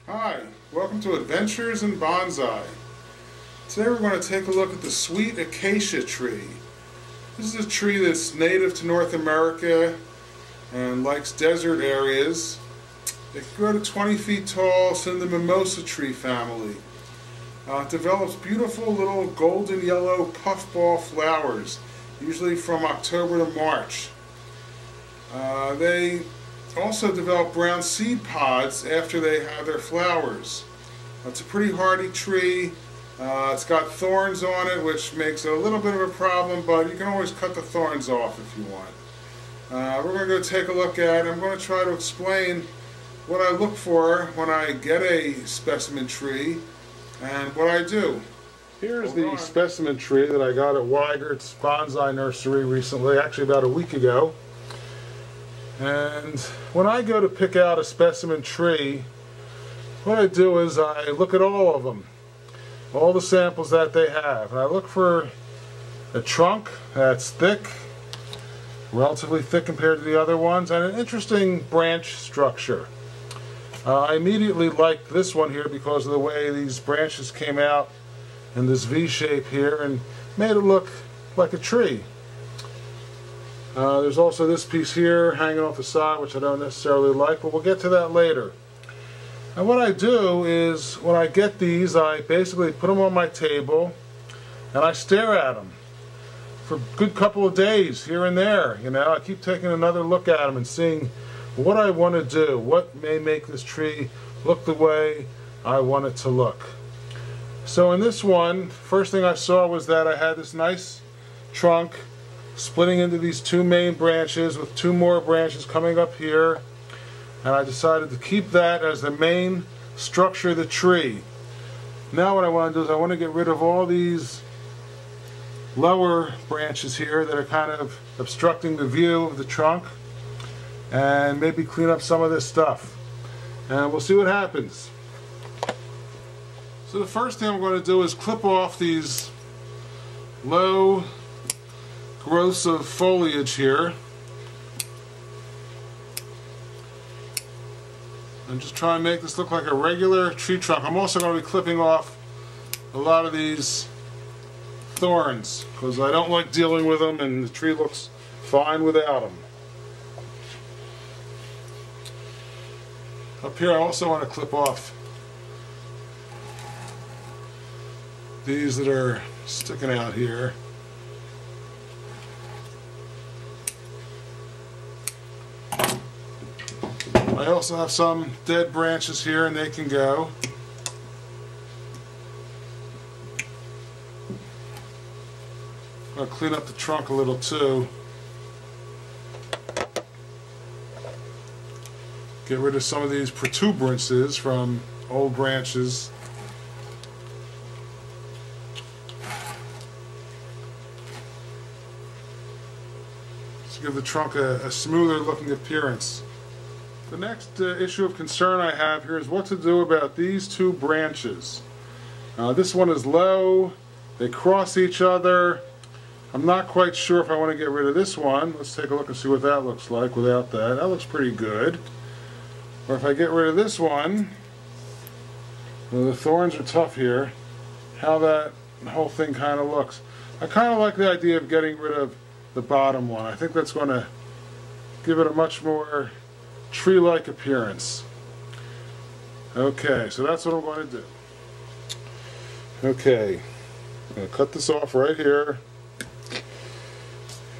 Hi, welcome to Adventures in Bonsai. Today we're going to take a look at the Sweet Acacia tree. This is a tree that's native to North America and likes desert areas. It can grow to 20 feet tall. It's in the mimosa tree family. It develops beautiful little golden yellow puffball flowers, usually from October to March. They also develop brown seed pods after they have their flowers. It's a pretty hardy tree. It's got thorns on it, which makes it a little bit of a problem, but you can always cut the thorns off if you want. We're going to go take a look at it. I'm going to try to explain what I look for when I get a specimen tree and what I do. Here's the specimen tree that I got at Weigert's Bonsai Nursery recently, actually about a week ago. And when I go to pick out a specimen tree, what I do is I look at all of them, all the samples that they have. And I look for a trunk that's thick, relatively thick compared to the other ones, and an interesting branch structure. I immediately liked this one here because of the way these branches came out in this V shape here and made it look like a tree. There's also this piece here hanging off the side, which I don't necessarily like, but we'll get to that later. And what I do is, when I get these, I basically put them on my table and I stare at them for a good couple of days here and there. You know, I keep taking another look at them and seeing what I want to do, what may make this tree look the way I want it to look. So in this one, first thing I saw was that I had this nice trunk splitting into these two main branches with two more branches coming up here, and I decided to keep that as the main structure of the tree. Now what I want to do is I want to get rid of all these lower branches here that are kind of obstructing the view of the trunk, and maybe clean up some of this stuff, and we'll see what happens. So the first thing I'm going to do is clip off these low growths of foliage here, and just try and make this look like a regular tree trunk. I'm also going to be clipping off a lot of these thorns because I don't like dealing with them, and the tree looks fine without them. Up here I also want to clip off these that are sticking out here. I also have some dead branches here, and they can go. I'll clean up the trunk a little too. Get rid of some of these protuberances from old branches. To give the trunk a smoother looking appearance. The next issue of concern I have here is what to do about these two branches. This one is low, they cross each other. I'm not quite sure if I want to get rid of this one. Let's take a look and see what that looks like without that. That looks pretty good. Or if I get rid of this one, well, the thorns are tough here, how that whole thing kind of looks. I kind of like the idea of getting rid of the bottom one. I think that's going to give it a much more tree-like appearance. Okay, so that's what I'm going to do. Okay, I'm going to cut this off right here.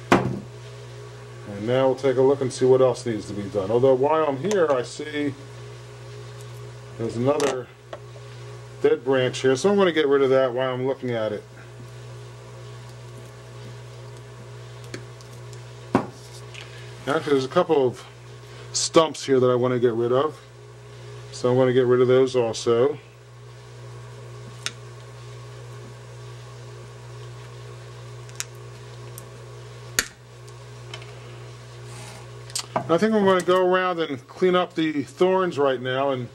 And now we'll take a look and see what else needs to be done. Although while I'm here, I see there's another dead branch here, so I'm going to get rid of that while I'm looking at it. Actually, there's a couple of stumps here that I want to get rid of, so I'm going to get rid of those also. I think I'm going to go around and clean up the thorns right now and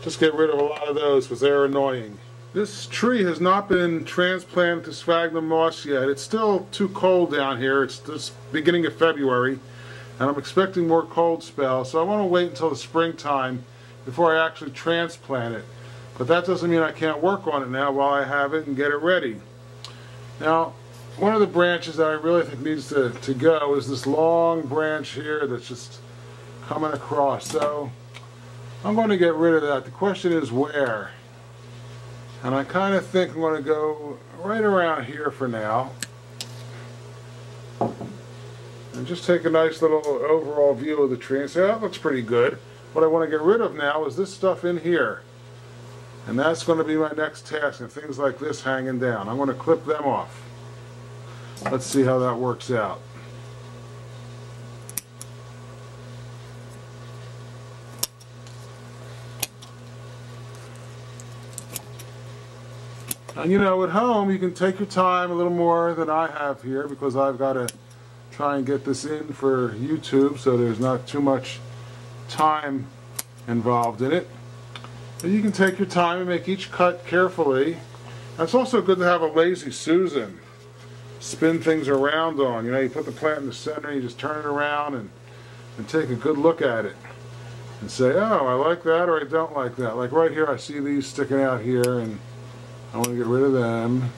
just get rid of a lot of those because they're annoying. This tree has not been transplanted to sphagnum moss yet. It's still too cold down here. It's the beginning of February, and I'm expecting more cold spells, so I want to wait until the springtime before I actually transplant it. But that doesn't mean I can't work on it now while I have it and get it ready. Now, one of the branches that I really think needs to go is this long branch here that's just coming across. So I'm going to get rid of that. The question is where? And I kind of think I'm going to go right around here for now. And just take a nice little overall view of the tree and say, oh, that looks pretty good. What I want to get rid of now is this stuff in here. And that's going to be my next task, and things like this hanging down. I'm going to clip them off. Let's see how that works out. And you know, at home you can take your time a little more than I have here, because I've got to try and get this in for YouTube, so there's not too much time involved in it. But you can take your time and make each cut carefully. And it's also good to have a lazy Susan spin things around on. You know, you put the plant in the center, you just turn it around and take a good look at it and say, oh, I like that or I don't like that. Like right here, I see these sticking out here and I want to get rid of them.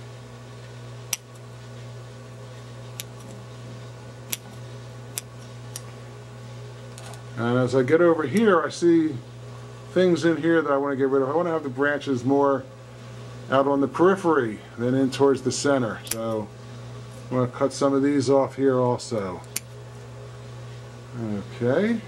And as I get over here, I see things in here that I want to get rid of. I want to have the branches more out on the periphery than in towards the center. So I'm going to cut some of these off here also. Okay.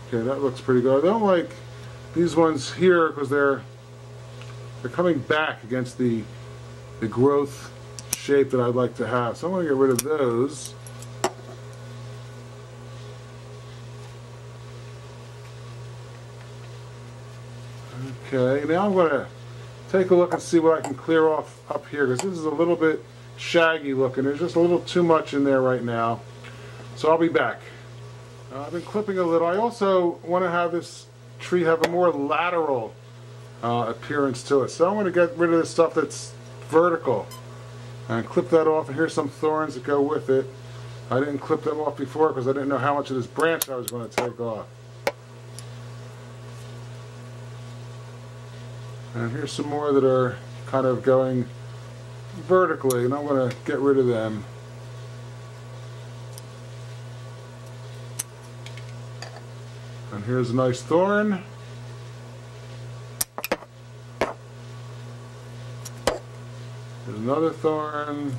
Okay, that looks pretty good. I don't like these ones here because they're coming back against the growth shape that I'd like to have. So I'm going to get rid of those. Okay, now I'm going to take a look and see what I can clear off up here, because this is a little bit shaggy looking. There's just a little too much in there right now. So I'll be back. I've been clipping a little. I also want to have this tree have a more lateral appearance to it. So I'm going to get rid of this stuff that's vertical and clip that off. And here's some thorns that go with it. I didn't clip them off before because I didn't know how much of this branch I was going to take off. And here's some more that are kind of going vertically, and I'm going to get rid of them. And here's a nice thorn. There's another thorn.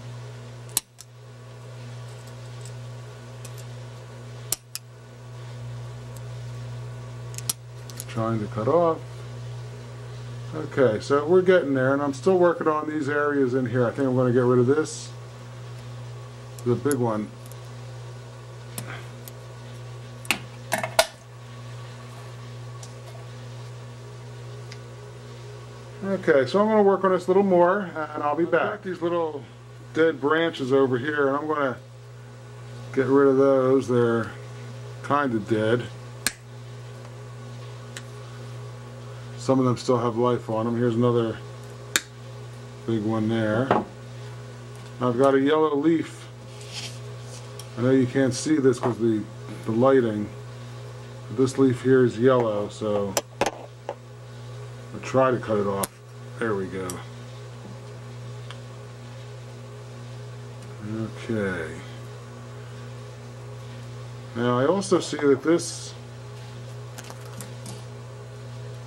Trying to cut off. Okay, so we're getting there, and I'm still working on these areas in here. I think I'm going to get rid of this, the big one. Okay, so I'm going to work on this a little more, and I'll be back. These little dead branches over here, and I'm going to get rid of those. They're kind of dead. Some of them still have life on them. Here's another big one there. I've got a yellow leaf. I know you can't see this because the lighting. This leaf here is yellow, so I'll try to cut it off. There we go. Okay. Now I also see that this,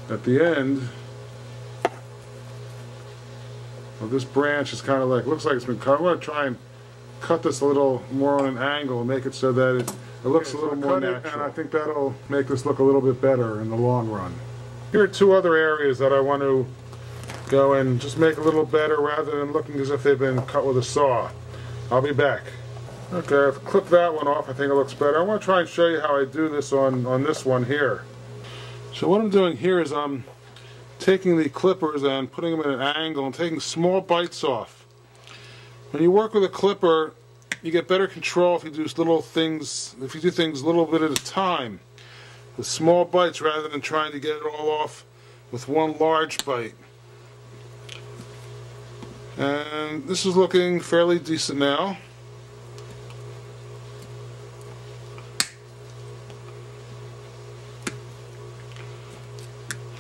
at the end of this branch is kind of like, looks like it's been cut. I'm going to try and cut this a little more on an angle and make it so that it looks a little more natural. And I think that'll make this look a little bit better in the long run. Here are two other areas that I want to go and just make a little better rather than looking as if they've been cut with a saw. I'll be back. Okay, I've clipped that one off. I think it looks better. I want to try and show you how I do this on this one here. So what I'm doing here is I'm taking the clippers and putting them at an angle and taking small bites off. When you work with a clipper, you get better control if you do little things, if you do things a little bit at a time, with small bites rather than trying to get it all off with one large bite. And this is looking fairly decent now.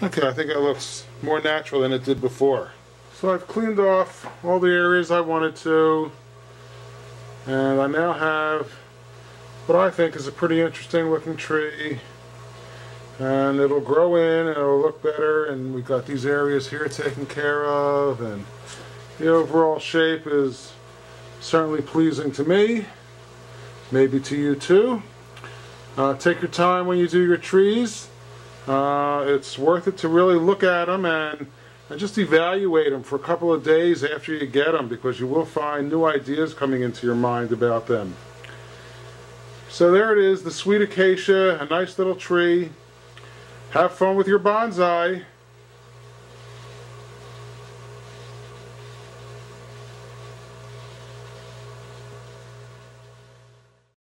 Okay, I think it looks more natural than it did before. So I've cleaned off all the areas I wanted to, and I now have what I think is a pretty interesting looking tree, and it'll grow in and it'll look better, and we've got these areas here taken care of, and the overall shape is certainly pleasing to me, maybe to you too. Take your time when you do your trees. It's worth it to really look at them and just evaluate them for a couple of days after you get them, because you will find new ideas coming into your mind about them. So there it is, the Sweet Acacia, a nice little tree. Have fun with your bonsai.